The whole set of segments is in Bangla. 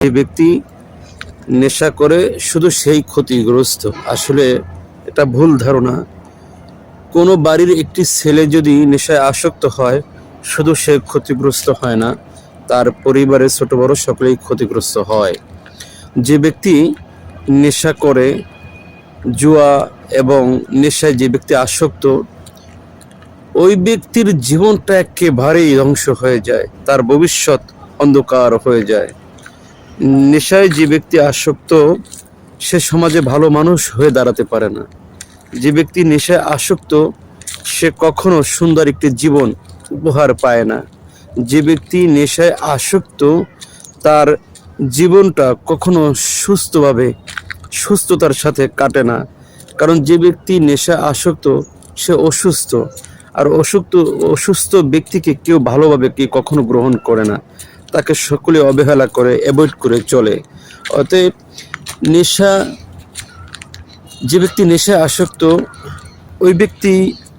যে ব্যক্তি নেশা করে শুধু সেই ক্ষতিগ্রস্ত। আসলে এটা ভুল ধারণা। কোনো বাড়ির একটি ছেলে যদি নেশায় আসক্ত হয়, শুধু সে ক্ষতিগ্রস্ত হয় না, তার পরিবারের ছোট বড় সকলেই ক্ষতিগ্রস্ত হয়। যে ব্যক্তি নেশা করে, জুয়া এবং নেশায় যে ব্যক্তি আসক্ত, ওই ব্যক্তির জীবনটা একেবারেই ধ্বংস হয়ে যায়, তার ভবিষ্যৎ অন্ধকার হয়ে যায়। নেশায় যে ব্যক্তি আসক্ত, সে সমাজে ভালো মানুষ হয়ে দাঁড়াতে পারে না। যে ব্যক্তি নেশায় আসক্ত, সে কখনো সুন্দর একটি জীবন উপহার পায় না। যে ব্যক্তি নেশায় আসক্ত, তার জীবনটা কখনো সুস্থতার সাথে কাটে না। কারণ যে ব্যক্তি নেশায় আসক্ত, সে অসুস্থ। আর অসুস্থ ব্যক্তিকে কেউ ভালোভাবে কখনো গ্রহণ করে না, তাকে সকলে অবহেলা করে, অ্যাভয়েড করে চলে। অতএব যে ব্যক্তি নেশায় আসক্ত, ওই ব্যক্তি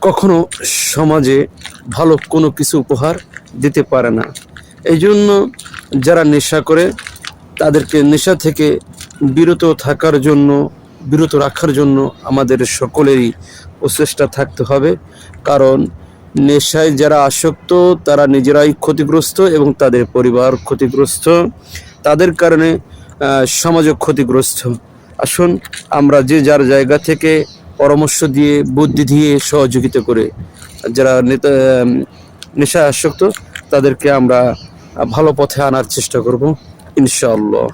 কখনো সমাজে ভালো কোনো কিছু উপহার দিতে পারে না। এই জন্য যারা নেশা করে, তাদেরকে নেশা থেকে বিরত রাখার জন্য আমাদের সকলেরই প্রচেষ্টা থাকতে হবে। কারণ নেশায় যারা আসক্ত, তারা নিজেরাই ক্ষতিগ্রস্ত এবং তাদের পরিবার ক্ষতিগ্রস্ত, তাদের কারণে সমাজও ক্ষতিগ্রস্ত। আসুন আমরা যে যার জায়গা থেকে পরামর্শ দিয়ে, বুদ্ধি দিয়ে সহযোগিতা করে যারা নেশায় আসক্ত, তাদেরকে আমরা ভালো পথে আনার চেষ্টা করব, ইনশাআল্লাহ।